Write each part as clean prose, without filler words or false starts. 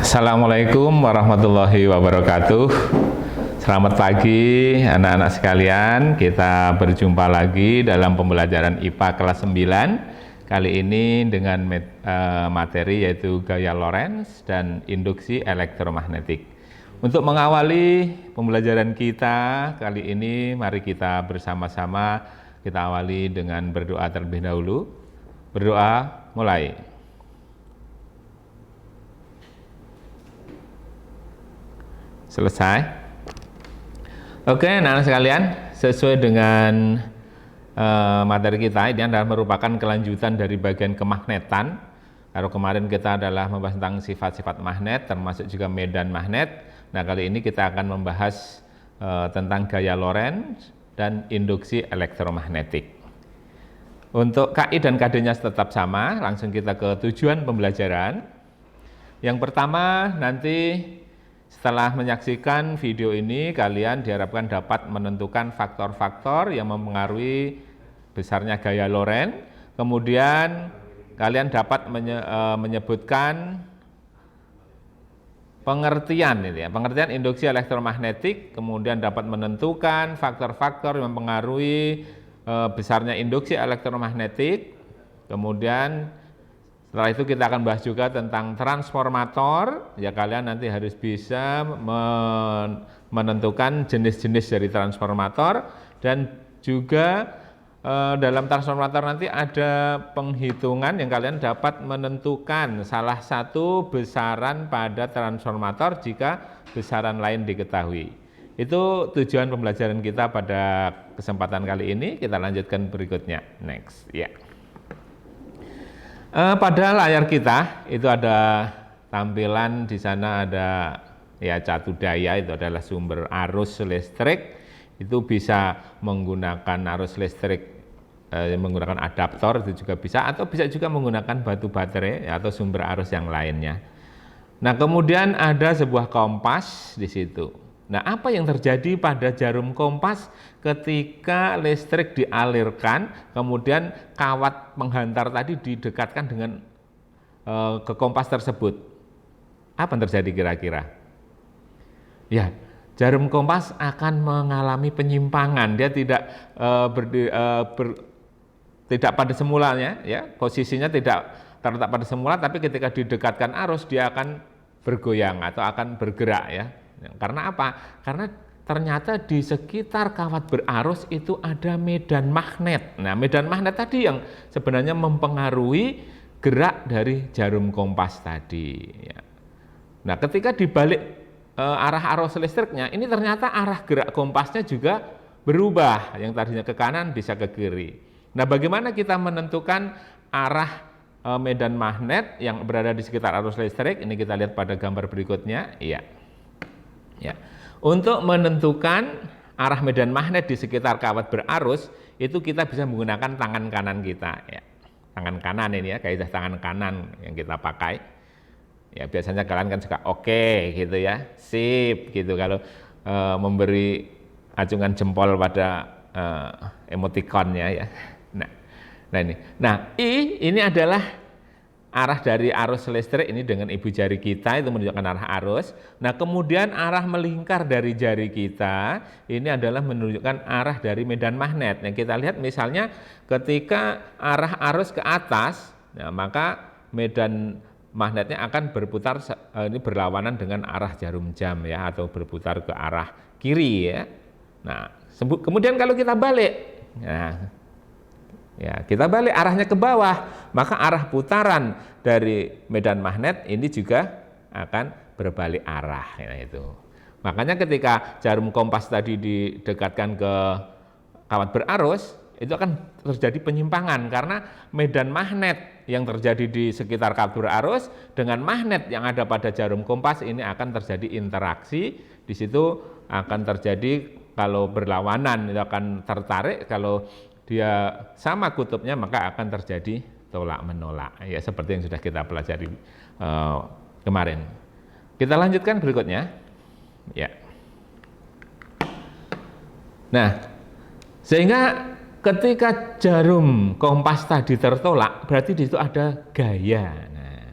Assalamualaikum warahmatullahi wabarakatuh. Selamat pagi anak-anak sekalian. Kita berjumpa lagi dalam pembelajaran IPA kelas 9. Kali ini dengan materi yaitu gaya Lorentz dan induksi elektromagnetik. Untuk mengawali pembelajaran kita kali ini, mari kita bersama-sama kita awali dengan berdoa terlebih dahulu. Berdoa, mulai. Selesai. Oke, anak-anak sekalian, sesuai dengan materi kita, ini adalah merupakan kelanjutan dari bagian kemagnetan. Kalau kemarin kita adalah membahas tentang sifat-sifat magnet, termasuk juga medan magnet. Nah, kali ini kita akan membahas tentang gaya Lorentz dan induksi elektromagnetik. Untuk KI dan KD-nya tetap sama, langsung kita ke tujuan pembelajaran. Yang pertama, nanti setelah menyaksikan video ini, kalian diharapkan dapat menentukan faktor-faktor yang mempengaruhi besarnya gaya Lorentz. Kemudian kalian dapat menyebutkan pengertian induksi elektromagnetik, kemudian dapat menentukan faktor-faktor yang mempengaruhi besarnya induksi elektromagnetik. Kemudian setelah itu kita akan bahas juga tentang transformator. Ya, kalian nanti harus bisa menentukan jenis-jenis dari transformator, dan juga dalam transformator nanti ada penghitungan yang kalian dapat menentukan salah satu besaran pada transformator jika besaran lain diketahui. Itu tujuan pembelajaran kita pada kesempatan kali ini. Kita lanjutkan berikutnya. Next, ya. Pada layar kita itu ada tampilan, di sana ada ya catu daya, itu adalah sumber arus listrik. Itu bisa menggunakan arus listrik menggunakan adaptor, itu juga bisa, atau bisa juga menggunakan batu baterai atau sumber arus yang lainnya. Nah, kemudian ada sebuah kompas di situ. Nah, apa yang terjadi pada jarum kompas ketika listrik dialirkan, kemudian kawat penghantar tadi didekatkan dengan ke kompas tersebut? Apa yang terjadi kira-kira? Ya, jarum kompas akan mengalami penyimpangan. Dia tidak tidak pada semulanya, ya, posisinya tidak terletak pada semula, tapi ketika didekatkan arus dia akan bergoyang atau akan bergerak, ya. Karena apa? Karena ternyata di sekitar kawat berarus itu ada medan magnet. Nah, medan magnet tadi yang sebenarnya mempengaruhi gerak dari jarum kompas tadi, ya. Nah, ketika dibalik arah arus listriknya, ini ternyata arah gerak kompasnya juga berubah. Yang tadinya ke kanan bisa ke kiri. Nah, bagaimana kita menentukan arah medan magnet yang berada di sekitar arus listrik? Ini kita lihat pada gambar berikutnya. Iya. Ya. Untuk menentukan arah medan magnet di sekitar kawat berarus, itu kita bisa menggunakan tangan kanan kita, ya. Tangan kanan ini, ya, kaidah tangan kanan yang kita pakai. Ya, biasanya kalian kan suka oke, gitu, ya, sip gitu kalau memberi acungan jempol pada emoticonnya, ya. Nah ini. Nah, ini adalah arah dari arus listrik ini dengan ibu jari kita, itu menunjukkan arah arus. Nah, kemudian arah melingkar dari jari kita ini adalah menunjukkan arah dari medan magnet. Yang kita lihat misalnya ketika arah arus ke atas, nah, maka medan magnetnya akan berputar ini berlawanan dengan arah jarum jam, ya, atau berputar ke arah kiri, ya. Nah, kemudian kalau kita balik, nah, ya, kita balik arahnya ke bawah, maka arah putaran dari medan magnet ini juga akan berbalik arah, ya, itu. Makanya ketika jarum kompas tadi didekatkan ke kawat berarus, itu akan terjadi penyimpangan karena medan magnet yang terjadi di sekitar kawat berarus dengan magnet yang ada pada jarum kompas ini akan terjadi interaksi. Di situ akan terjadi, kalau berlawanan itu akan tertarik, kalau dia sama kutubnya maka akan terjadi tolak menolak, ya, seperti yang sudah kita pelajari kemarin. Kita lanjutkan berikutnya, ya. Nah, sehingga ketika jarum kompas tadi tertolak, berarti di situ ada gaya. Nah,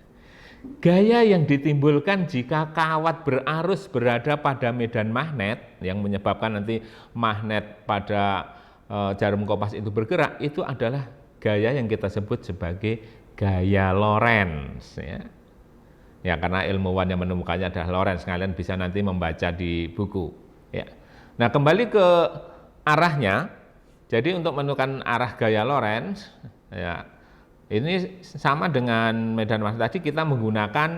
gaya yang ditimbulkan jika kawat berarus berada pada medan magnet yang menyebabkan nanti magnet pada jarum kompas itu bergerak, itu adalah gaya yang kita sebut sebagai gaya Lorentz. Ya, karena ilmuwan yang menemukannya adalah Lorentz, kalian bisa nanti membaca di buku. Ya. Nah, kembali ke arahnya. Jadi untuk menentukan arah gaya Lorentz, ya, ini sama dengan medan magnet tadi, kita menggunakan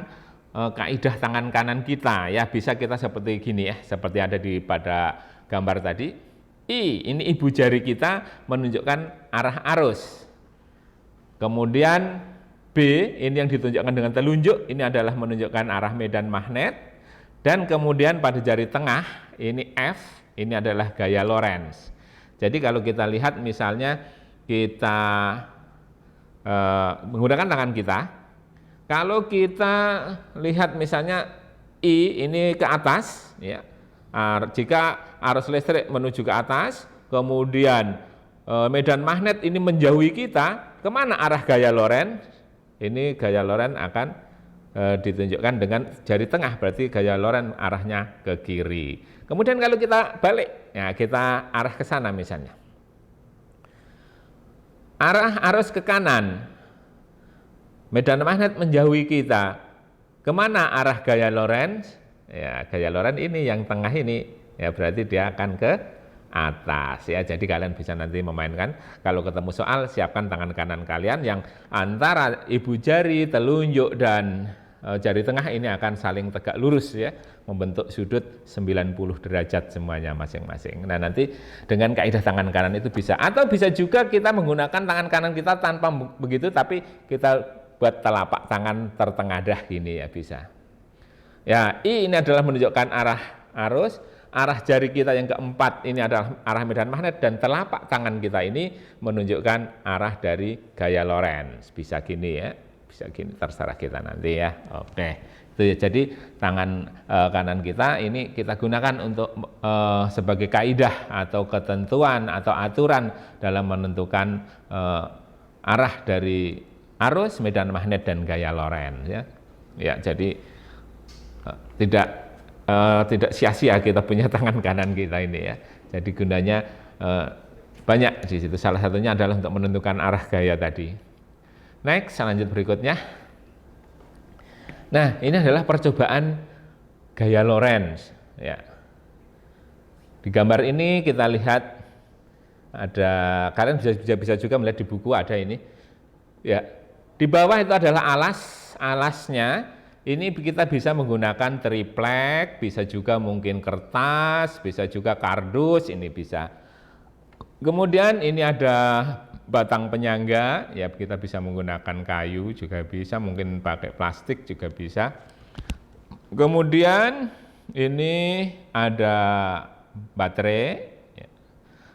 kaidah tangan kanan kita. Ya, bisa kita seperti gini ya, seperti ada pada gambar tadi. I, ini ibu jari kita menunjukkan arah arus. Kemudian B, ini yang ditunjukkan dengan telunjuk, ini adalah menunjukkan arah medan magnet. Dan kemudian pada jari tengah, ini F, ini adalah gaya Lorentz. Jadi kalau kita lihat misalnya kita menggunakan tangan kita, kalau kita lihat misalnya I ini ke atas, ya, jika arus listrik menuju ke atas, kemudian medan magnet ini menjauhi kita, kemana arah gaya Lorentz? Ini gaya Lorentz akan ditunjukkan dengan jari tengah, berarti gaya Lorentz arahnya ke kiri. Kemudian kalau kita balik, ya kita arah ke sana misalnya. Arah arus ke kanan, medan magnet menjauhi kita, kemana arah gaya Lorentz? Ya, gaya Lorentz ini yang tengah ini, ya berarti dia akan ke atas ya. Jadi kalian bisa nanti memainkan, kalau ketemu soal siapkan tangan kanan kalian yang antara ibu jari, telunjuk dan jari tengah ini akan saling tegak lurus ya, membentuk sudut 90 derajat semuanya masing-masing. Nah, nanti dengan kaidah tangan kanan itu bisa, atau bisa juga kita menggunakan tangan kanan kita tanpa begitu, tapi kita buat telapak tangan tertengadah gini ya, bisa. Ya, I ini adalah menunjukkan arah arus, arah jari kita yang keempat ini adalah arah medan magnet, dan telapak tangan kita ini menunjukkan arah dari gaya Lorentz. Bisa gini ya, bisa gini, terserah kita nanti ya. Oke, itu ya. Jadi tangan kanan kita ini kita gunakan untuk sebagai kaidah atau ketentuan atau aturan dalam menentukan arah dari arus, medan magnet dan gaya Lorentz ya. Ya, jadi tidak sia-sia kita punya tangan kanan kita ini ya. Jadi gunanya banyak di situ. Salah satunya adalah untuk menentukan arah gaya tadi. Next, lanjut berikutnya. Nah, ini adalah percobaan gaya Lorentz ya. Di gambar ini kita lihat ada, kalian bisa juga melihat di buku ada ini. Ya. Di bawah itu adalah alasnya. Ini kita bisa menggunakan triplek, bisa juga mungkin kertas, bisa juga kardus, ini bisa. Kemudian ini ada batang penyangga, ya kita bisa menggunakan kayu juga bisa, mungkin pakai plastik juga bisa. Kemudian ini ada baterai, ya.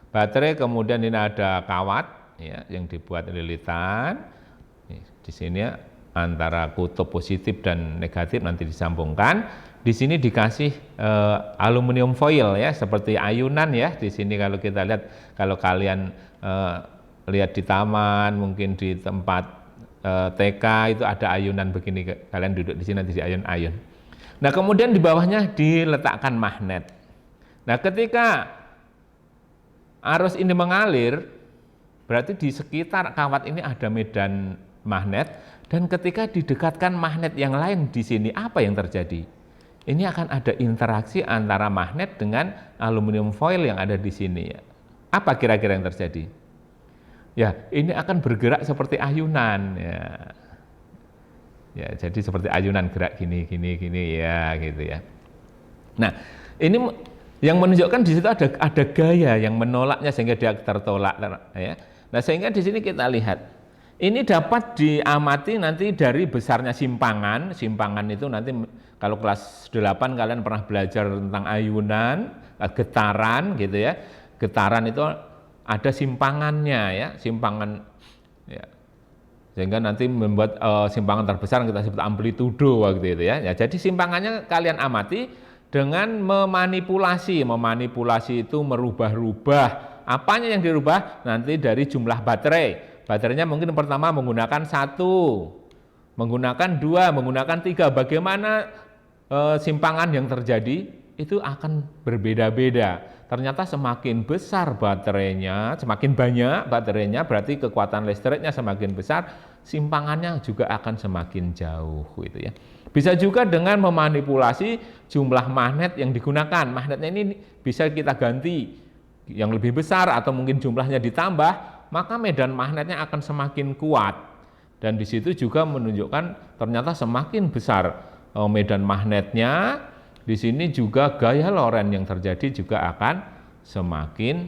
Baterai, kemudian ini ada kawat, ya, yang dibuat lilitan. Di sini ya, antara kutub positif dan negatif nanti disambungkan. Di sini dikasih aluminium foil ya, seperti ayunan ya. Di sini kalau kita lihat, kalau kalian lihat di taman, mungkin di tempat TK itu ada ayunan begini, kalian duduk di sini nanti di ayun-ayun. Nah, kemudian di bawahnya diletakkan magnet. Nah, ketika arus ini mengalir, berarti di sekitar kawat ini ada medan magnet. Dan ketika didekatkan magnet yang lain di sini, apa yang terjadi? Ini akan ada interaksi antara magnet dengan aluminium foil yang ada di sini. Apa kira-kira yang terjadi? Ya, ini akan bergerak seperti ayunan. Ya, jadi seperti ayunan gerak gini ya, gitu ya. Nah, ini yang menunjukkan di situ ada gaya yang menolaknya sehingga dia tertolak. Ya. Nah, sehingga di sini kita lihat. Ini dapat diamati nanti dari besarnya simpangan. Simpangan itu nanti kalau kelas 8 kalian pernah belajar tentang ayunan, getaran gitu ya. Getaran itu ada simpangannya ya, simpangan ya. Sehingga nanti membuat simpangan terbesar yang kita sebut amplitudo gitu ya. Ya, jadi simpangannya kalian amati dengan memanipulasi. Memanipulasi itu merubah-rubah Apanya yang dirubah? Nanti dari jumlah baterai. Baterainya mungkin pertama menggunakan 1, menggunakan 2, menggunakan 3. Bagaimana simpangan yang terjadi? Itu akan berbeda-beda. Ternyata semakin besar baterainya, semakin banyak baterainya, berarti kekuatan listriknya semakin besar, simpangannya juga akan semakin jauh gitu ya. Bisa juga dengan memanipulasi jumlah magnet yang digunakan. Magnetnya ini bisa kita ganti yang lebih besar atau mungkin jumlahnya ditambah, maka medan magnetnya akan semakin kuat. Dan di situ juga menunjukkan ternyata semakin besar medan magnetnya, di sini juga gaya Lorentz yang terjadi juga akan semakin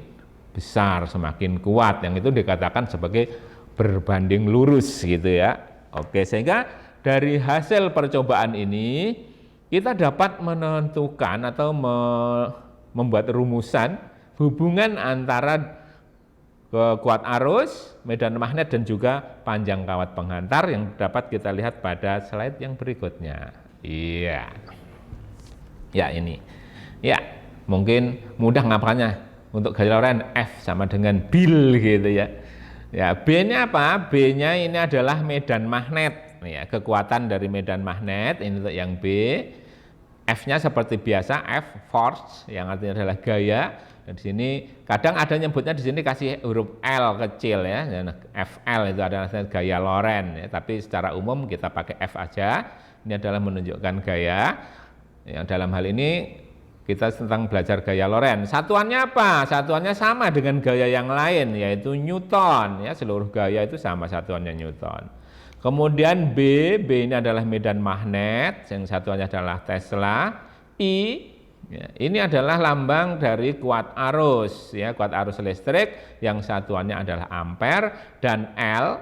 besar, semakin kuat. Yang itu dikatakan sebagai berbanding lurus gitu ya. Oke, sehingga dari hasil percobaan ini kita dapat menentukan atau membuat rumusan hubungan antara kuat arus, medan magnet dan juga panjang kawat penghantar yang dapat kita lihat pada slide yang berikutnya. Iya. Ya ini. Ya, mungkin mudah ngapalnya. Untuk gaya Lorentz F sama dengan Bill gitu ya. Ya, B-nya apa? B-nya ini adalah medan magnet. Ya, kekuatan dari medan magnet ini untuk yang B. F-nya seperti biasa F force yang artinya adalah gaya. Dan di sini kadang ada nyebutnya di sini kasih huruf L kecil ya. Dan FL itu adalah gaya Lorentz ya. Tapi secara umum kita pakai F aja. Ini adalah menunjukkan gaya. Yang dalam hal ini kita tentang belajar gaya Lorentz. Satuannya apa? Satuannya sama dengan gaya yang lain yaitu Newton ya, seluruh gaya itu sama satuannya Newton. Kemudian B ini adalah medan magnet yang satuannya adalah Tesla. I ya, ini adalah lambang dari kuat arus ya, kuat arus listrik yang satuannya adalah ampere. Dan L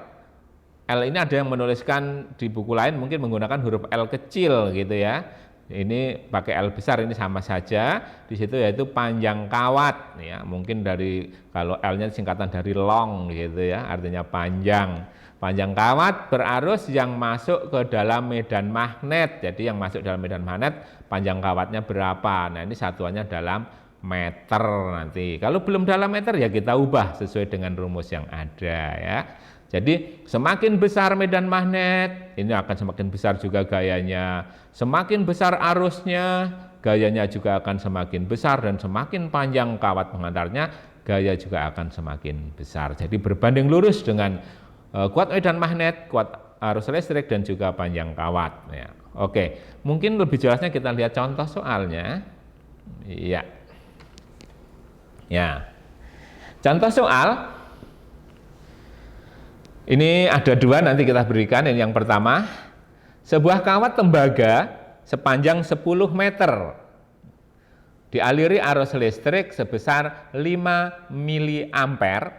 ini ada yang menuliskan di buku lain mungkin menggunakan huruf L kecil gitu ya. Ini pakai L besar ini sama saja. Di situ yaitu panjang kawat ya. Mungkin dari kalau L-nya singkatan dari long gitu ya, artinya panjang. Panjang kawat berarus yang masuk ke dalam medan magnet. Jadi yang masuk dalam medan magnet panjang kawatnya berapa? Nah, ini satuannya dalam meter nanti. Kalau belum dalam meter ya kita ubah sesuai dengan rumus yang ada ya. Jadi semakin besar medan magnet, ini akan semakin besar juga gayanya. Semakin besar arusnya, gayanya juga akan semakin besar. Dan semakin panjang kawat penghantarnya, gaya juga akan semakin besar. Jadi berbanding lurus dengan kuat medan magnet, kuat arus listrik, dan juga panjang kawat. Ya. Oke, mungkin lebih jelasnya kita lihat contoh soalnya. Iya. Ya. Contoh soal. Ini ada dua nanti kita berikan. Ini yang pertama, sebuah kawat tembaga sepanjang 10 meter dialiri arus listrik sebesar 5 miliampere.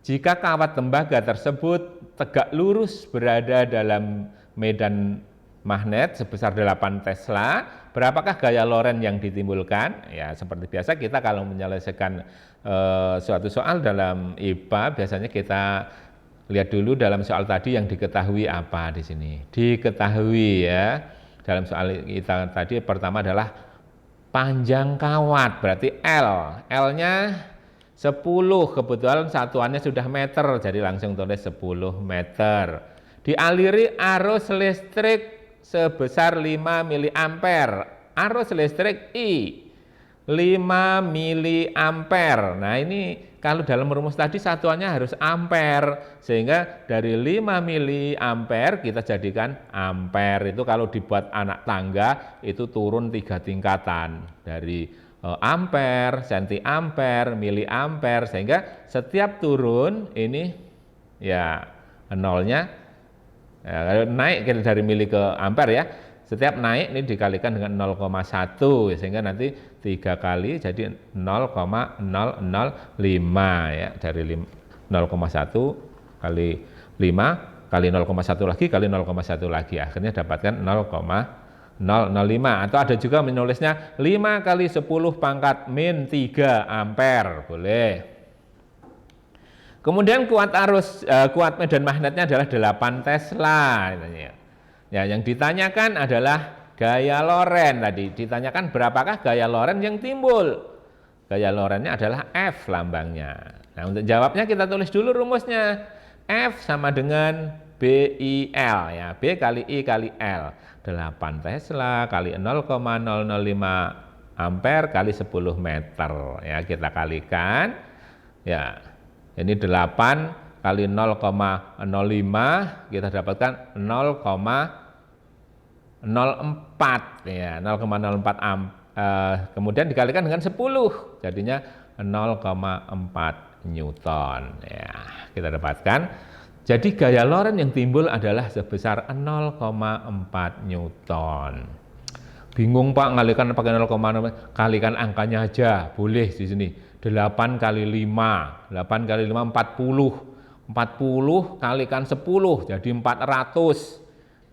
Jika kawat tembaga tersebut tegak lurus berada dalam medan magnet sebesar 8 Tesla, berapakah gaya Lorentz yang ditimbulkan? Ya, seperti biasa kita kalau menyelesaikan suatu soal dalam IPA biasanya kita lihat dulu dalam soal tadi yang diketahui apa di sini. Diketahui ya. Dalam soal kita tadi pertama adalah panjang kawat, berarti L. L-nya 10, kebetulan satuannya sudah meter, jadi langsung tulis 10 meter. Dialiri arus listrik sebesar 5 miliampere. Arus listrik I 5 miliampere. Nah, ini kalau dalam rumus tadi satuannya harus ampere, sehingga dari 5 miliampere kita jadikan ampere. Itu kalau dibuat anak tangga itu turun 3 tingkatan dari ampere, sentiampere, miliampere, sehingga setiap turun ini ya nolnya ya, naik dari mili ke ampere ya. Setiap naik ini dikalikan dengan 0,1 sehingga nanti 3 kali jadi 0,005 ya, dari 0,1 kali 5 kali 0,1 lagi kali 0,1 lagi, akhirnya dapatkan 0,005. Atau ada juga menulisnya 5 kali 10 pangkat min 3 ampere, boleh. Kemudian kuat medan magnetnya adalah 8 Tesla. Ya, yang ditanyakan adalah gaya Lorentz tadi. Ditanyakan berapakah gaya Lorentz yang timbul? Gaya Lorentz-nya adalah F lambangnya. Nah, untuk jawabnya kita tulis dulu rumusnya. F sama dengan BIL ya, B kali I kali L. 8 Tesla kali 0,005 ampere kali 10 meter. Ya, kita kalikan. Ya, ini 8 kali 0,05 kita dapatkan 0,04 ya, 0,04 kemudian dikalikan dengan 10 jadinya 0,4 Newton ya, kita dapatkan. Jadi gaya Lorentz yang timbul adalah sebesar 0,4 Newton. Bingung Pak, ngalikan pakai 0,0, kalikan angkanya aja, boleh di sini. 8 kali 5, 8 kali 5 40. 40 kalikan 10 jadi 400.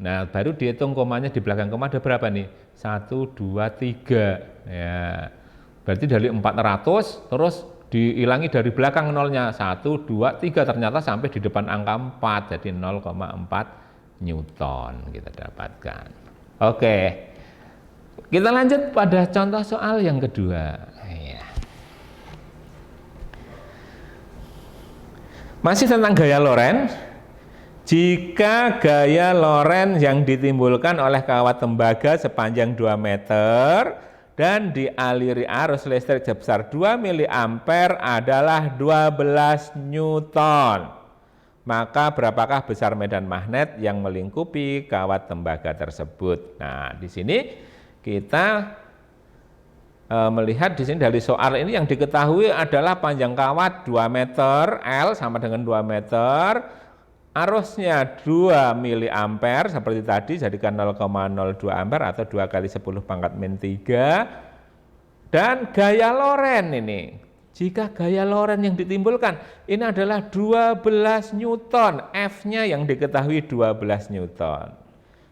Nah, baru dihitung komanya, di belakang koma ada berapa nih? 1, 2, 3. Ya. Berarti dari 400 terus diilangi dari belakang nolnya. 1, 2, 3, ternyata sampai di depan angka 4. Jadi 0,4 Newton kita dapatkan. Oke. Kita lanjut pada contoh soal yang kedua. Ya. Masih tentang gaya Lorentz. Jika gaya Lorentz yang ditimbulkan oleh kawat tembaga sepanjang 2 meter dan dialiri arus listrik sebesar 2 mA adalah 12 Newton, maka berapakah besar medan magnet yang melingkupi kawat tembaga tersebut? Nah, di sini kita melihat di sini dari soal ini yang diketahui adalah panjang kawat 2 meter, L sama dengan 2 meter, arusnya 2 mA seperti tadi, jadikan 0,02 ampere atau 2 kali 10 pangkat min 3. Dan gaya Lorentz ini, jika gaya Lorentz yang ditimbulkan ini adalah 12 Newton, F-nya yang diketahui 12 Newton.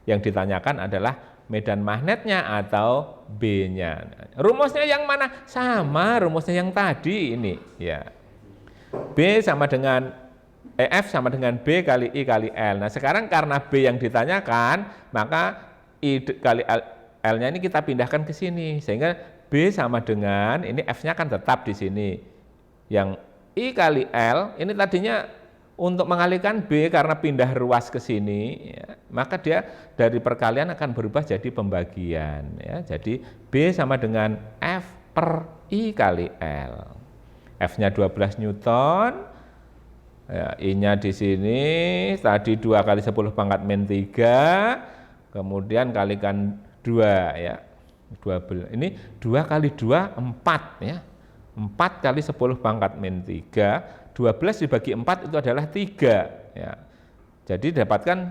Yang ditanyakan adalah medan magnetnya atau B-nya. Rumusnya yang mana? Sama rumusnya yang tadi ini ya. B sama dengan F sama dengan B kali I kali L. Nah, sekarang karena B yang ditanyakan, maka I kali L-nya ini kita pindahkan ke sini. Sehingga B sama dengan, ini F-nya kan tetap di sini. Yang I kali L, ini tadinya untuk mengalihkan B karena pindah ruas ke sini, ya, maka dia dari perkalian akan berubah jadi pembagian. Ya. Jadi B sama dengan F per I kali L. F-nya 12 Newton. Ya, I-nya di sini tadi 2 kali 10 pangkat min 3, kemudian kalikan 2 ya. 12. Ini 2 kali 2 4 ya. 4 kali 10 pangkat min 3, 12 dibagi 4 itu adalah 3 ya. Jadi dapatkan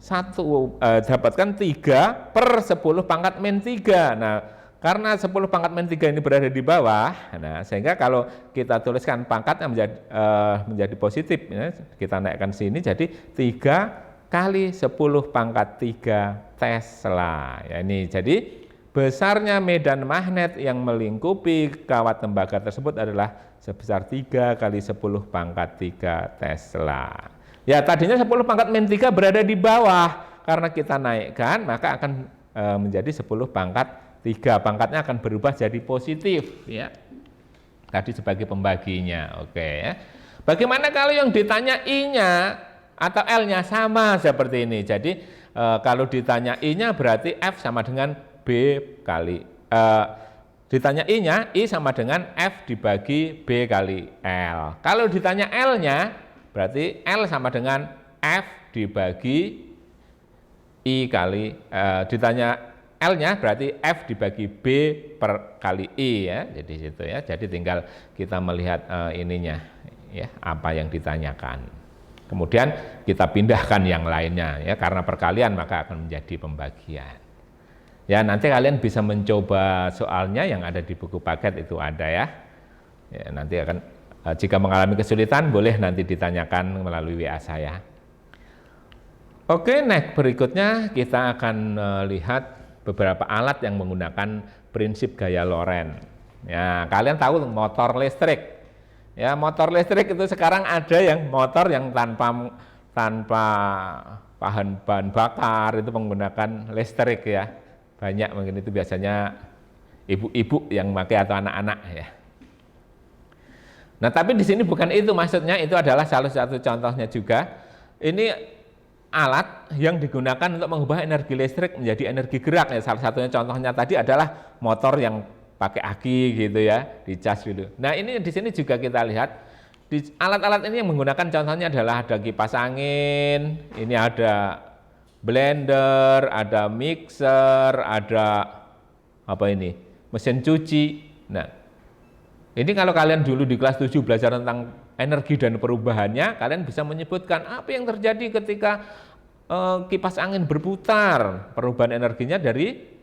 3 per 10 pangkat min 3. Nah, karena 10 pangkat min 3 ini berada di bawah, nah sehingga kalau kita tuliskan pangkatnya menjadi positif, ya, kita naikkan sini jadi 3 kali 10 pangkat 3 Tesla. Ya, ini jadi besarnya medan magnet yang melingkupi kawat tembaga tersebut adalah sebesar 3 kali 10 pangkat 3 Tesla. Ya, tadinya 10 pangkat min 3 berada di bawah, karena kita naikkan maka akan menjadi 10 pangkat 3, pangkatnya akan berubah jadi positif ya. Tadi sebagai pembaginya. Oke ya. Bagaimana kalau yang ditanya I-nya atau L-nya sama seperti ini. Jadi kalau ditanya I-nya berarti F sama dengan B kali ditanya I-nya, I sama dengan F dibagi B kali L. Kalau ditanya L-nya berarti L sama dengan F dibagi I kali ditanya L-nya berarti F dibagi B per kali I ya. Jadi situ ya. Jadi tinggal kita melihat ininya ya, apa yang ditanyakan. Kemudian kita pindahkan yang lainnya ya, karena perkalian maka akan menjadi pembagian. Ya, nanti kalian bisa mencoba soalnya yang ada di buku paket itu ada ya. Ya, nanti akan jika mengalami kesulitan boleh nanti ditanyakan melalui WA saya. Oke, next berikutnya kita akan lihat beberapa alat yang menggunakan prinsip gaya Lorentz. Ya, kalian tahu motor listrik. Ya, motor listrik itu sekarang ada yang motor yang tanpa bahan bakar itu menggunakan listrik ya. Banyak mungkin itu biasanya ibu-ibu yang memakai atau anak-anak ya. Nah, tapi di sini bukan itu maksudnya, itu adalah salah satu contohnya juga. Ini alat yang digunakan untuk mengubah energi listrik menjadi energi gerak. Ya, salah satunya contohnya tadi adalah motor yang pakai aki gitu ya, dicas dulu. Nah, ini di sini juga kita lihat di alat-alat ini yang menggunakan contohnya adalah ada kipas angin, ini ada blender, ada mixer, ada apa ini? Mesin cuci. Nah, ini kalau kalian dulu di kelas 7 belajar tentang energi dan perubahannya, kalian bisa menyebutkan apa yang terjadi ketika kipas angin berputar. Perubahan energinya dari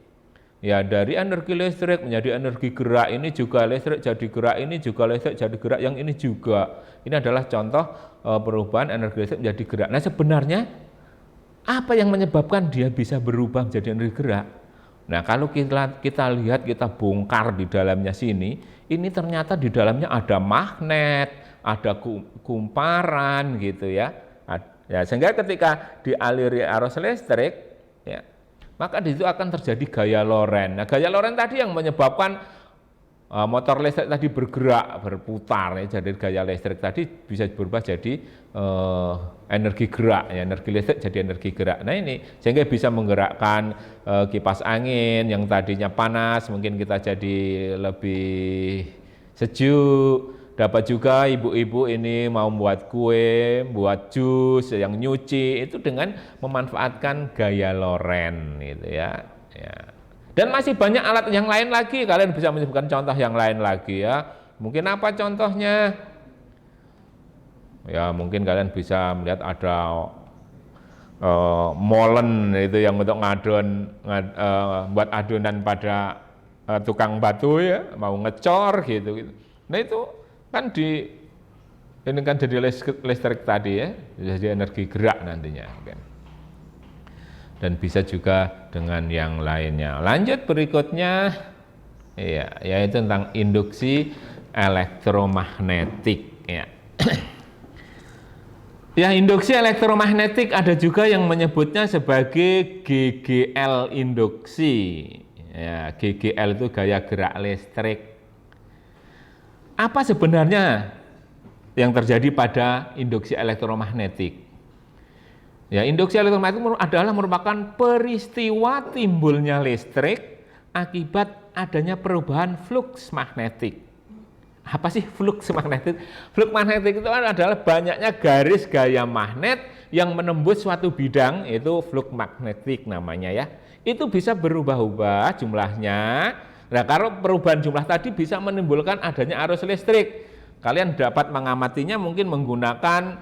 energi listrik menjadi energi gerak, ini juga listrik jadi gerak, ini juga listrik jadi gerak, yang ini juga. Ini adalah contoh perubahan energi listrik menjadi gerak. Nah, sebenarnya apa yang menyebabkan dia bisa berubah menjadi energi gerak? Nah, kalau kita lihat, kita bongkar di dalamnya sini, ini ternyata di dalamnya ada magnet, ada kumparan gitu ya. Ya, sehingga ketika dialiri arus listrik, ya, maka di situ akan terjadi gaya Lorentz. Nah, gaya Lorentz tadi yang menyebabkan motor listrik tadi bergerak, berputar, ya. Jadi gaya listrik tadi bisa berubah jadi energi gerak, ya, energi listrik jadi energi gerak. Nah, ini sehingga bisa menggerakkan kipas angin yang tadinya panas, mungkin kita jadi lebih sejuk. Dapat juga ibu-ibu ini mau buat kue, buat jus, yang nyuci, itu dengan memanfaatkan gaya Lorentz gitu ya. Dan masih banyak alat yang lain lagi, kalian bisa menyebutkan contoh yang lain lagi ya. Mungkin apa contohnya? Ya, mungkin kalian bisa melihat ada molen itu yang untuk buat adonan pada tukang batu ya, mau ngecor gitu. Nah, itu kan ini kan jadi listrik tadi ya, jadi energi gerak nantinya kan. Dan bisa juga dengan yang lainnya. Lanjut berikutnya, ya, yaitu tentang induksi elektromagnetik. Ya. Ya, induksi elektromagnetik ada juga yang menyebutnya sebagai GGL induksi. Ya, GGL itu gaya gerak listrik. Apa sebenarnya yang terjadi pada induksi elektromagnetik? Ya, induksi elektromagnetik adalah merupakan peristiwa timbulnya listrik akibat adanya perubahan fluks magnetik. Apa sih fluks magnetik? Fluks magnetik itu adalah banyaknya garis gaya magnet yang menembus suatu bidang, itu fluks magnetik namanya ya. Itu bisa berubah-ubah jumlahnya. Nah, kalau perubahan jumlah tadi bisa menimbulkan adanya arus listrik. Kalian dapat mengamatinya mungkin menggunakan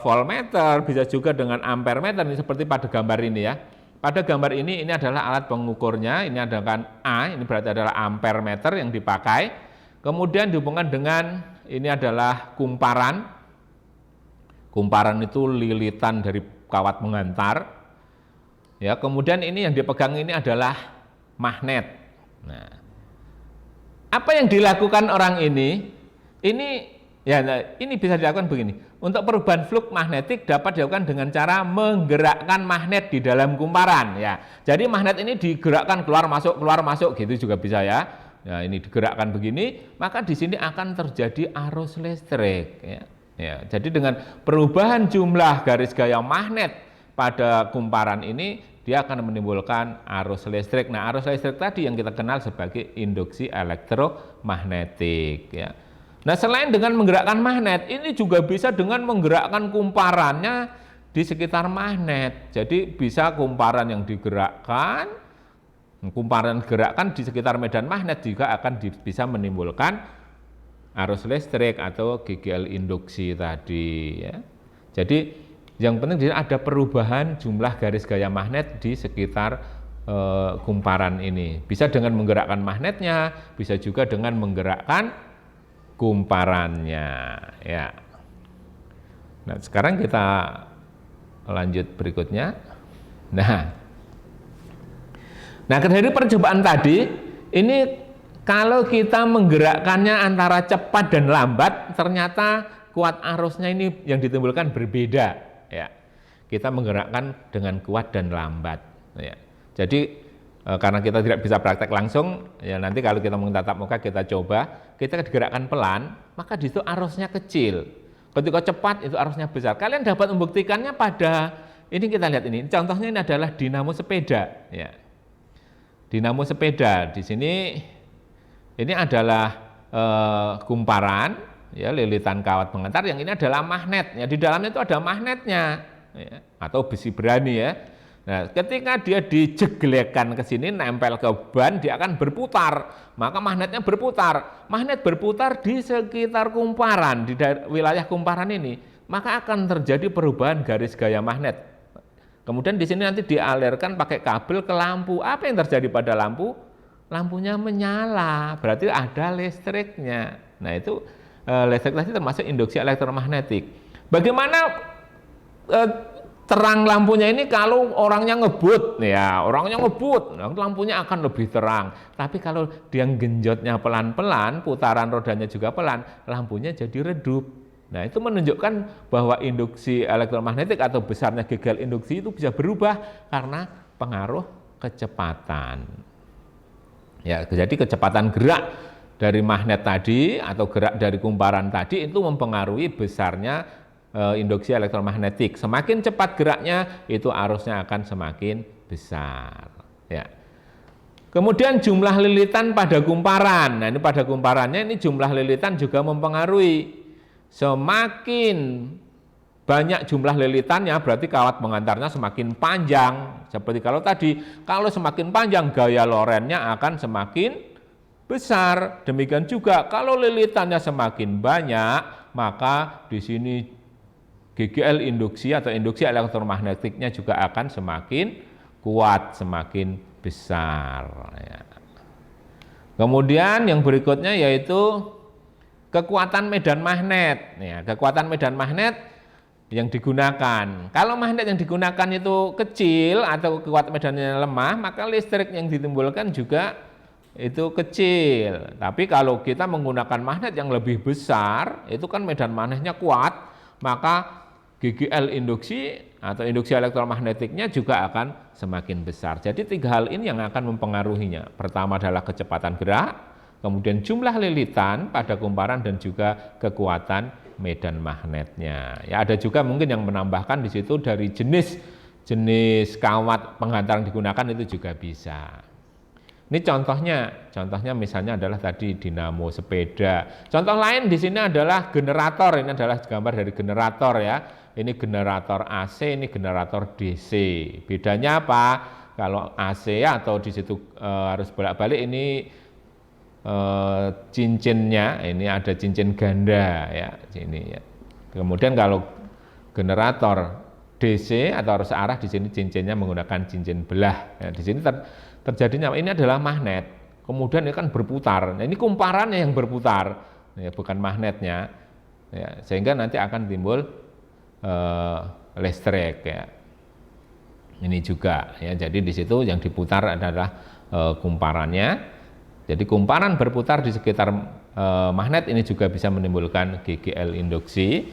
voltmeter, bisa juga dengan ampermeter, ini seperti pada gambar ini ya. Pada gambar ini adalah alat pengukurnya, ini adalah A, ini berarti adalah ampermeter yang dipakai. Kemudian dihubungkan dengan ini adalah kumparan. Kumparan itu lilitan dari kawat mengantar. Ya, kemudian ini yang dipegang ini adalah magnet. Nah, apa yang dilakukan orang ini? Ini bisa dilakukan begini. Untuk perubahan fluks magnetik dapat dilakukan dengan cara menggerakkan magnet di dalam kumparan. Ya, jadi magnet ini digerakkan keluar masuk gitu juga bisa ya. Ya, ini digerakkan begini, maka di sini akan terjadi arus listrik. Ya, jadi dengan perubahan jumlah garis gaya magnet pada kumparan ini, dia akan menimbulkan arus listrik. Nah, arus listrik tadi yang kita kenal sebagai induksi elektromagnetik. Ya. Nah, selain dengan menggerakkan magnet, ini juga bisa dengan menggerakkan kumparannya di sekitar magnet. Jadi bisa kumparan yang digerakkan, kumparan gerakkan di sekitar medan magnet juga akan bisa menimbulkan arus listrik atau GGL induksi tadi. Ya. Jadi yang penting ada perubahan jumlah garis gaya magnet di sekitar kumparan ini. Bisa dengan menggerakkan magnetnya, bisa juga dengan menggerakkan kumparannya. Ya. Nah, sekarang kita lanjut berikutnya. Nah, dari percobaan tadi, ini kalau kita menggerakkannya antara cepat dan lambat, ternyata kuat arusnya ini yang ditimbulkan berbeda. Ya, kita menggerakkan dengan kuat dan lambat. Ya. Jadi karena kita tidak bisa praktek langsung, ya nanti kalau kita mentatap muka kita coba, kita digerakkan pelan, maka di situ arusnya kecil. Ketika cepat itu arusnya besar. Kalian dapat membuktikannya pada ini, kita lihat ini. Contohnya ini adalah dinamo sepeda, ya. Dinamo sepeda di sini ini adalah kumparan, ya, lilitan kawat pengantar. Yang ini adalah magnet. Ya, di dalamnya itu ada magnetnya, ya, atau besi berani, ya. Nah, ketika dia dijeglekkan ke sini, nempel ke ban, dia akan berputar. Maka magnetnya berputar. Magnet berputar di sekitar kumparan, di wilayah kumparan ini, maka akan terjadi perubahan garis gaya magnet. Kemudian di sini nanti dialirkan pakai kabel ke lampu. Apa yang terjadi pada lampu? Lampunya menyala, berarti ada listriknya. Nah, itu listrik tadi termasuk induksi elektromagnetik. Bagaimana terang lampunya ini kalau orangnya ngebut, ya orangnya ngebut, lampunya akan lebih terang. Tapi kalau dia genjotnya pelan-pelan, putaran rodanya juga pelan, lampunya jadi redup. Nah, itu menunjukkan bahwa induksi elektromagnetik atau besarnya gegel induksi itu bisa berubah karena pengaruh kecepatan. Ya, jadi kecepatan gerak dari magnet tadi atau gerak dari kumparan tadi itu mempengaruhi besarnya induksi elektromagnetik. Semakin cepat geraknya, itu arusnya akan semakin besar. Ya. Kemudian jumlah lilitan pada kumparan. Nah, ini pada kumparannya ini jumlah lilitan juga mempengaruhi. Semakin banyak jumlah lilitannya, berarti kawat pengantarnya semakin panjang. Seperti kalau tadi, kalau semakin panjang gaya lorennya akan semakin besar. Demikian juga kalau lilitannya semakin banyak, maka di sini GGL induksi atau induksi elektromagnetiknya juga akan semakin kuat, semakin besar. Ya. Kemudian yang berikutnya yaitu kekuatan medan magnet. Ya, kekuatan medan magnet yang digunakan. Kalau magnet yang digunakan itu kecil atau kekuatan medannya lemah, maka listrik yang ditimbulkan juga itu kecil. Tapi kalau kita menggunakan magnet yang lebih besar, itu kan medan magnetnya kuat, maka GGL induksi atau induksi elektromagnetiknya juga akan semakin besar. Jadi tiga hal ini yang akan mempengaruhinya. Pertama adalah kecepatan gerak, kemudian jumlah lilitan pada kumparan dan juga kekuatan medan magnetnya. Ya, ada juga mungkin yang menambahkan di situ dari jenis kawat penghantar yang digunakan itu juga bisa. Ini contohnya misalnya adalah tadi dinamo sepeda. Contoh lain di sini adalah generator. Ini adalah gambar dari generator, ya. Ini generator AC, ini generator DC. Bedanya apa? Kalau AC atau di situ harus bolak-balik, ini cincinnya, ini ada cincin ganda, ya. Sini, ya. Kemudian kalau generator DC atau arus arah, di sini cincinnya menggunakan cincin belah. Ya, di sini terjadinya ini adalah magnet. Kemudian ini kan berputar. Nah, ini kumparannya yang berputar, ya, bukan magnetnya. Ya, sehingga nanti akan timbul listrik, ya. Ini juga, ya. Jadi di situ yang diputar adalah kumparannya. Jadi kumparan berputar di sekitar magnet ini juga bisa menimbulkan GGL induksi,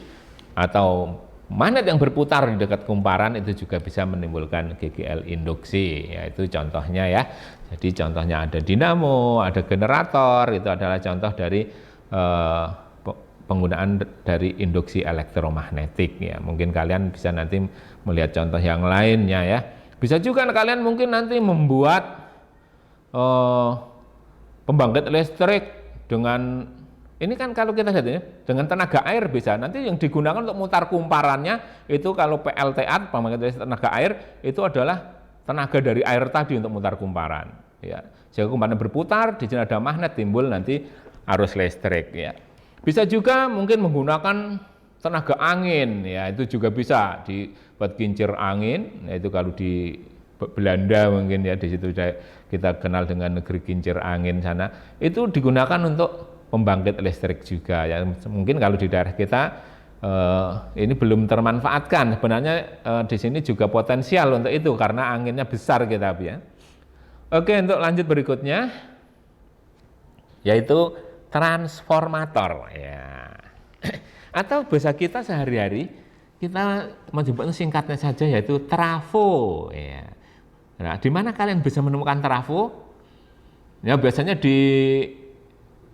atau magnet yang berputar di dekat kumparan itu juga bisa menimbulkan GGL induksi. Ya, itu contohnya, ya. Jadi contohnya ada dinamo, ada generator, itu adalah contoh dari penggunaan dari induksi elektromagnetik, ya. Mungkin kalian bisa nanti melihat contoh yang lainnya, ya. Bisa juga kalian mungkin nanti membuat pembangkit listrik dengan ini kan kalau kita lihat ya, dengan tenaga air bisa. Nanti yang digunakan untuk mutar kumparannya itu kalau PLTA, pembangkit listrik tenaga air, itu adalah tenaga dari air tadi untuk mutar kumparan, ya. Sehingga kumparan berputar, di sini ada magnet, timbul nanti arus listrik, ya. Bisa juga mungkin menggunakan tenaga angin, ya, itu juga bisa dibuat kincir angin. Nah, itu kalau di Belanda mungkin, ya, di situ kita kenal dengan negeri kincir angin sana, itu digunakan untuk pembangkit listrik juga, ya. Mungkin kalau di daerah kita ini belum termanfaatkan. Sebenarnya di sini juga potensial untuk itu karena anginnya besar kita, ya. Oke, untuk lanjut berikutnya yaitu transformator, ya. Atau bahasa kita sehari-hari kita menyebutnya singkatnya saja yaitu trafo, ya. Nah, di mana kalian bisa menemukan trafo? Ya biasanya di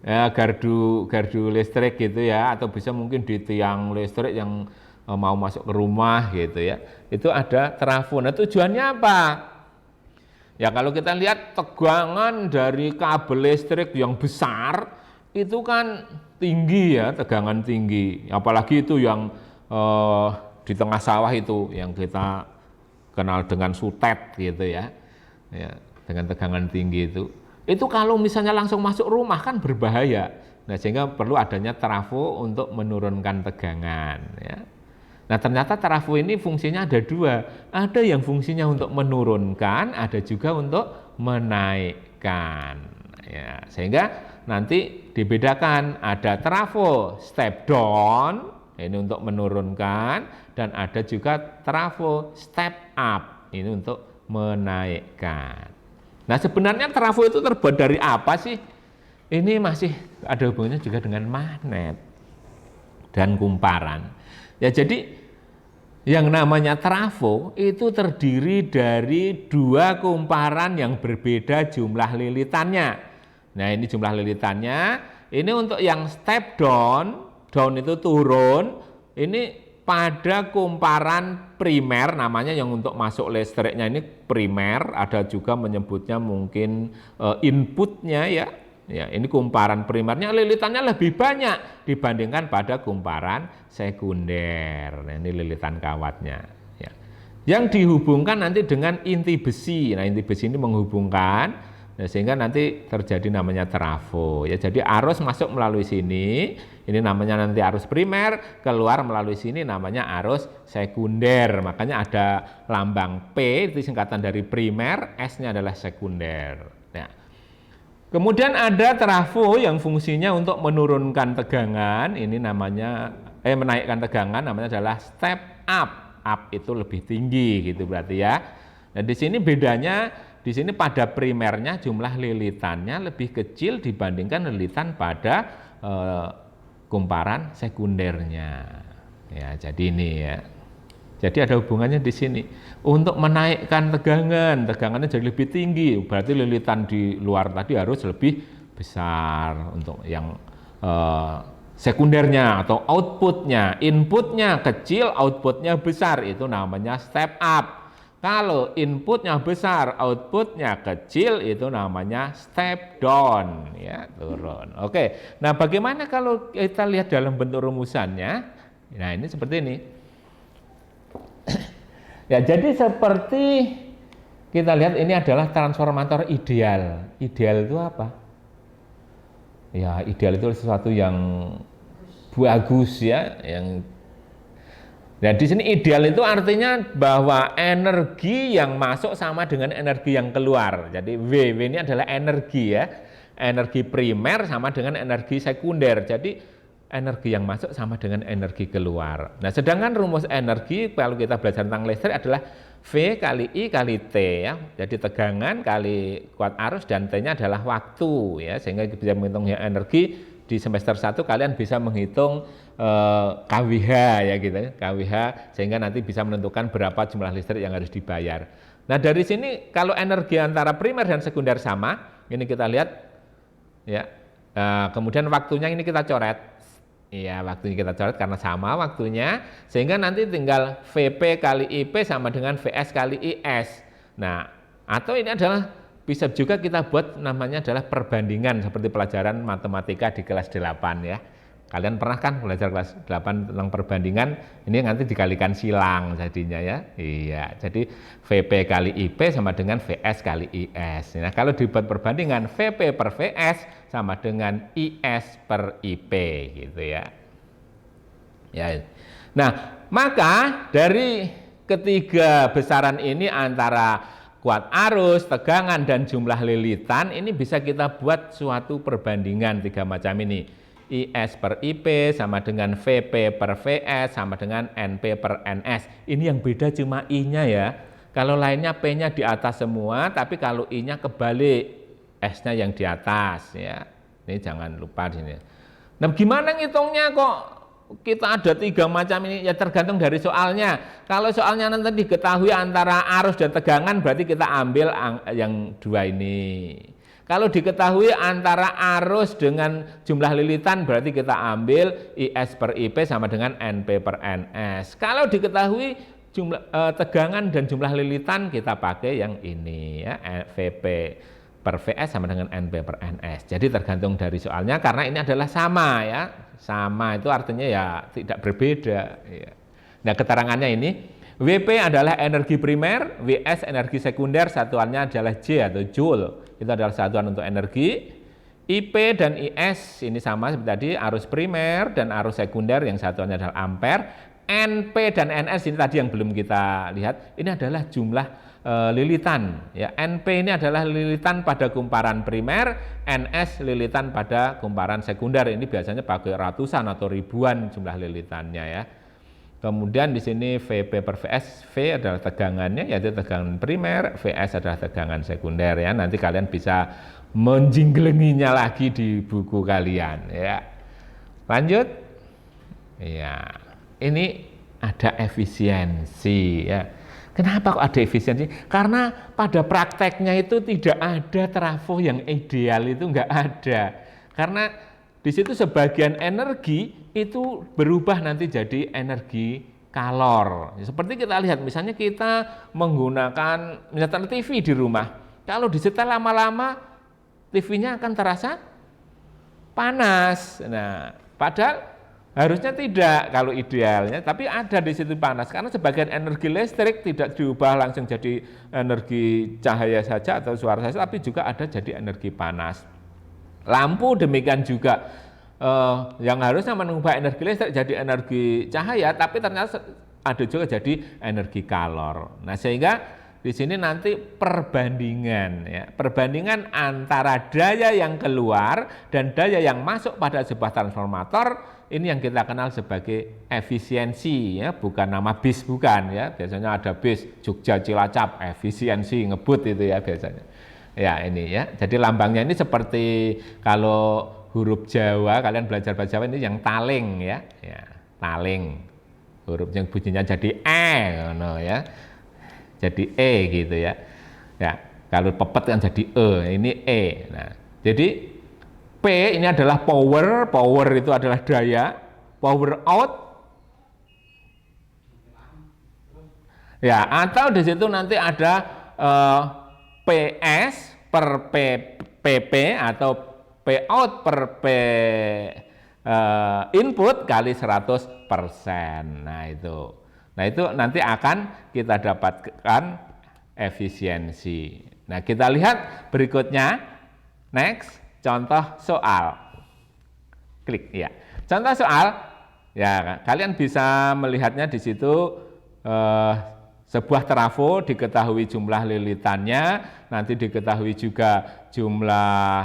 gardu listrik gitu ya, atau bisa mungkin di tiang listrik yang mau masuk ke rumah gitu ya. Itu ada trafo. Nah, tujuannya apa? Ya kalau kita lihat tegangan dari kabel listrik yang besar itu kan tinggi ya, tegangan tinggi. Apalagi itu yang di tengah sawah itu yang kita kenal dengan sutet gitu ya, dengan tegangan tinggi itu kalau misalnya langsung masuk rumah kan berbahaya. Nah sehingga perlu adanya trafo untuk menurunkan tegangan ya. Nah ternyata trafo ini fungsinya ada dua, ada yang fungsinya untuk menurunkan, ada juga untuk menaikkan ya. Sehingga nanti dibedakan, ada trafo step down ini untuk menurunkan, dan ada juga trafo step up ini untuk menaikkan. Nah sebenarnya trafo itu terbuat dari apa sih? Ini masih ada hubungannya juga dengan magnet dan kumparan. Ya jadi yang namanya trafo itu terdiri dari dua kumparan yang berbeda jumlah lilitannya. Nah ini jumlah lilitannya, ini untuk yang step down itu turun, ini pada kumparan primer namanya, yang untuk masuk listriknya ini primer, ada juga menyebutnya mungkin inputnya ya. Ya, ini kumparan primernya lilitannya lebih banyak dibandingkan pada kumparan sekunder. Nah, ini lilitan kawatnya. Ya. Yang dihubungkan nanti dengan inti besi. Nah, inti besi ini menghubungkan. Nah, sehingga nanti terjadi namanya trafo ya. Jadi arus masuk melalui sini, ini namanya nanti arus primer, keluar melalui sini namanya arus sekunder. Makanya ada lambang P, itu singkatan dari primer, S-nya adalah sekunder. Nah, kemudian ada trafo yang fungsinya untuk menurunkan tegangan, ini namanya menaikkan tegangan, namanya adalah step up. Up itu lebih tinggi gitu berarti ya. Nah, di sini bedanya, di sini pada primernya jumlah lilitannya lebih kecil dibandingkan lilitan pada kumparan sekundernya. Ya, jadi ini ya. Jadi ada hubungannya di sini. Untuk menaikkan tegangan, tegangannya jadi lebih tinggi, berarti lilitan di luar tadi harus lebih besar untuk yang sekundernya atau outputnya. Inputnya kecil, outputnya besar, itu namanya step up. Kalau inputnya besar, outputnya kecil, itu namanya step down, ya turun. Oke, nah bagaimana kalau kita lihat dalam bentuk rumusannya? Nah ini seperti ini. Ya jadi seperti kita lihat ini adalah transformator ideal. Ideal itu apa? Ya ideal itu sesuatu yang bagus ya, yang nah di sini ideal itu artinya bahwa energi yang masuk sama dengan energi yang keluar. Jadi W ini adalah energi ya. Energi primer sama dengan energi sekunder. Jadi energi yang masuk sama dengan energi keluar. Nah, sedangkan rumus energi kalau kita belajar tentang listrik adalah V kali I kali T ya. Jadi tegangan kali kuat arus dan T-nya adalah waktu ya. Sehingga bisa menghitung energi. Di semester 1 kalian bisa menghitung KWH ya gitu ya, KWH, sehingga nanti bisa menentukan berapa jumlah listrik yang harus dibayar. Nah dari sini kalau energi antara primer dan sekunder sama, ini kita lihat ya, kemudian waktunya ini kita coret, ya waktunya kita coret karena sama waktunya, sehingga nanti tinggal VP kali IP sama dengan VS kali IS. Nah atau ini adalah bisa juga kita buat namanya adalah perbandingan seperti pelajaran matematika di kelas 8 ya. Kalian pernah kan belajar kelas 8 tentang perbandingan, ini nanti dikalikan silang jadinya ya. Iya, jadi VP kali IP sama dengan VS kali IS. Nah, kalau dibuat perbandingan VP per VS sama dengan IS per IP gitu ya. Ya. Nah, maka dari ketiga besaran ini antara kuat arus, tegangan, dan jumlah lilitan, ini bisa kita buat suatu perbandingan tiga macam ini. IS per IP sama dengan VP per VS sama dengan NP per NS. Ini yang beda cuma I-nya ya. Kalau lainnya P-nya di atas semua, tapi kalau I-nya kebalik, S-nya yang di atas ya. Ini jangan lupa di sini. Nah, gimana ngitungnya kok kita ada 3 macam ini? Ya tergantung dari soalnya. Kalau soalnya nanti diketahui antara arus dan tegangan, berarti kita ambil yang 2 ini. Kalau diketahui antara arus dengan jumlah lilitan, berarti kita ambil IS per IP sama dengan NP per NS. Kalau diketahui jumlah tegangan dan jumlah lilitan, kita pakai yang ini ya, VP per VS sama dengan NP per NS. Jadi tergantung dari soalnya, karena ini adalah sama ya. Sama itu artinya ya tidak berbeda ya. Nah, keterangannya ini, WP adalah energi primer, WS energi sekunder, satuannya adalah J atau Joule. Itu adalah satuan untuk energi. IP dan IS ini sama seperti tadi, arus primer dan arus sekunder yang satuannya adalah ampere. NP dan NS ini tadi yang belum kita lihat, ini adalah jumlah lilitan ya. NP ini adalah lilitan pada kumparan primer, NS lilitan pada kumparan sekunder. Ini biasanya pakai ratusan atau ribuan jumlah lilitannya ya. Kemudian di sini VP per VS, V adalah tegangannya yaitu tegangan primer, VS adalah tegangan sekunder ya. Nanti kalian bisa menjinglenginya lagi di buku kalian ya. Lanjut. Ya. Ini ada efisiensi ya. Kenapa kok ada efisiensi? Karena pada prakteknya itu tidak ada trafo yang ideal, itu enggak ada. Karena di situ sebagian energi itu berubah nanti jadi energi kalor. Seperti kita lihat, misalnya kita menggunakan menyetel TV di rumah. Kalau disetel lama-lama, TV-nya akan terasa panas. Nah, padahal harusnya tidak kalau idealnya, tapi ada di situ panas karena sebagian energi listrik tidak diubah langsung jadi energi cahaya saja atau suara saja, tapi juga ada jadi energi panas. Lampu demikian juga, yang harusnya mengubah energi listrik jadi energi cahaya, tapi ternyata ada juga jadi energi kalor. Nah, sehingga di sini nanti perbandingan ya, perbandingan antara daya yang keluar dan daya yang masuk pada sebuah transformator, ini yang kita kenal sebagai efisiensi ya, bukan nama bis, bukan ya. Biasanya ada bis Jogja Cilacap, efisiensi ngebut itu ya biasanya. Ya ini ya. Jadi lambangnya ini seperti kalau huruf Jawa, kalian belajar bahasa Jawa ini yang taling ya. Ya, taling. Huruf yang bunyinya jadi no ya. Jadi E gitu ya. Ya, kalau pepet kan jadi E, ini E. Nah, jadi P ini adalah power, power itu adalah daya, power out. Ya, atau di situ nanti ada PS per PP atau P out per P input kali 100%. Nah itu nanti akan kita dapatkan efisiensi. Nah, kita lihat berikutnya, next, contoh soal. Klik ya. Contoh soal, ya kalian bisa melihatnya di situ, sebuah trafo diketahui jumlah lilitannya, nanti diketahui juga jumlah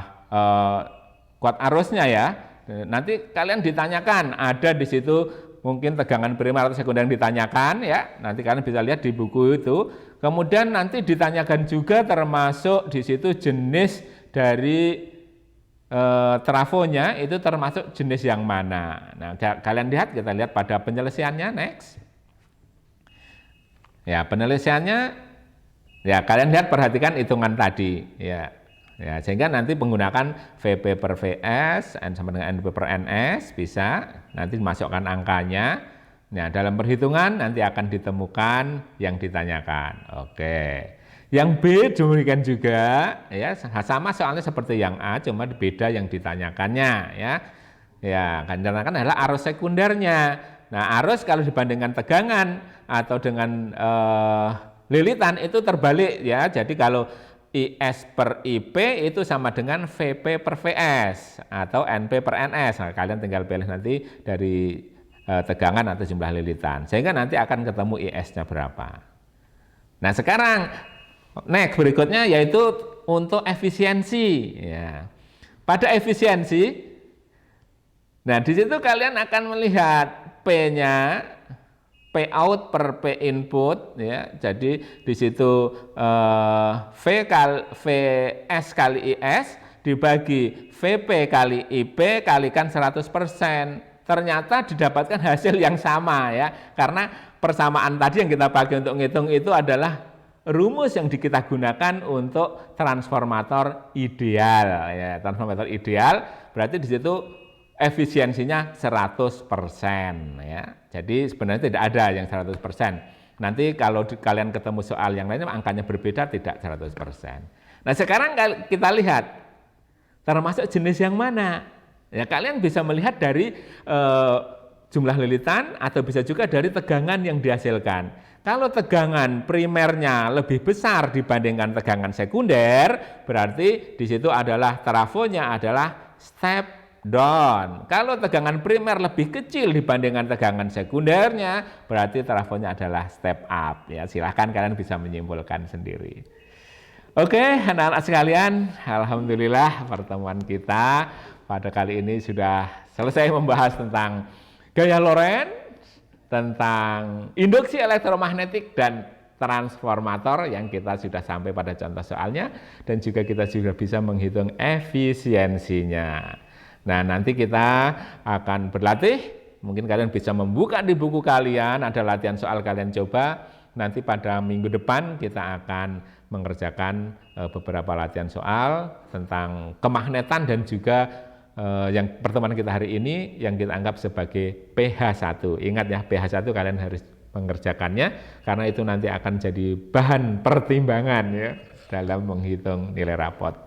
kuat arusnya ya. Nanti kalian ditanyakan, ada di situ mungkin tegangan primer atau sekunder yang ditanyakan ya, nanti kalian bisa lihat di buku itu. Kemudian nanti ditanyakan juga termasuk di situ jenis dari trafonya itu termasuk jenis yang mana. Nah, kalian lihat, kita lihat pada penyelesaiannya, next. Ya, penyelesaiannya ya kalian lihat, perhatikan hitungan tadi ya. Ya, sehingga nanti menggunakan VP per VS sama dengan NP per NS bisa, nanti masukkan angkanya. Nah, dalam perhitungan nanti akan ditemukan yang ditanyakan. Oke. Yang B demikian juga ya, sama soalnya seperti yang A, cuma beda yang ditanyakannya ya. Ya, kan ditanyakan adalah arus sekundernya. Nah, arus kalau dibandingkan tegangan atau dengan lilitan itu terbalik ya. Jadi kalau IS per IP itu sama dengan VP per VS atau NP per NS. Nah, kalian tinggal pilih nanti dari tegangan atau jumlah lilitan. Sehingga nanti akan ketemu IS-nya berapa. Nah, sekarang next berikutnya yaitu untuk efisiensi. Ya. Pada efisiensi, nah di situ kalian akan melihat P-nya, P out per P input ya. Jadi di situ VS kali IS dibagi VP kali IP kalikan 100%. ternyata didapatkan hasil yang sama ya. Karena persamaan tadi yang kita pakai untuk ngitung itu adalah rumus yang kita gunakan untuk transformator ideal ya. Transformator ideal berarti di situ efisiensinya 100% ya. Jadi sebenarnya tidak ada yang 100%. Nanti kalau kalian ketemu soal yang lainnya angkanya berbeda tidak 100%. Nah, sekarang kita lihat termasuk jenis yang mana. Ya, kalian bisa melihat dari jumlah lilitan atau bisa juga dari tegangan yang dihasilkan. Kalau tegangan primernya lebih besar dibandingkan tegangan sekunder, berarti di situ adalah trafonya adalah step down. Kalau tegangan primer lebih kecil dibandingkan tegangan sekundernya, berarti trafonya adalah step up. Ya, silahkan kalian bisa menyimpulkan sendiri. Oke, anak-anak sekalian, alhamdulillah pertemuan kita pada kali ini sudah selesai membahas tentang gaya Lorentz, tentang induksi elektromagnetik dan transformator yang kita sudah sampai pada contoh soalnya, dan juga kita sudah bisa menghitung efisiensinya. Nah, nanti kita akan berlatih, mungkin kalian bisa membuka di buku kalian, ada latihan soal kalian coba, nanti pada minggu depan kita akan mengerjakan beberapa latihan soal tentang kemagnetan dan juga yang pertemuan kita hari ini yang kita anggap sebagai pH1. Ingat ya, pH1 kalian harus mengerjakannya karena itu nanti akan jadi bahan pertimbangan ya dalam menghitung nilai rapot.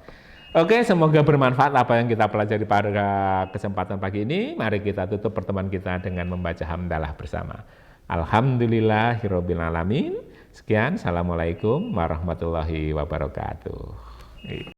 Oke, semoga bermanfaat apa yang kita pelajari pada kesempatan pagi ini. Mari kita tutup pertemuan kita dengan membaca hamdalah bersama. Alhamdulillahirabbil alamin. Sekian, assalamualaikum warahmatullahi wabarakatuh.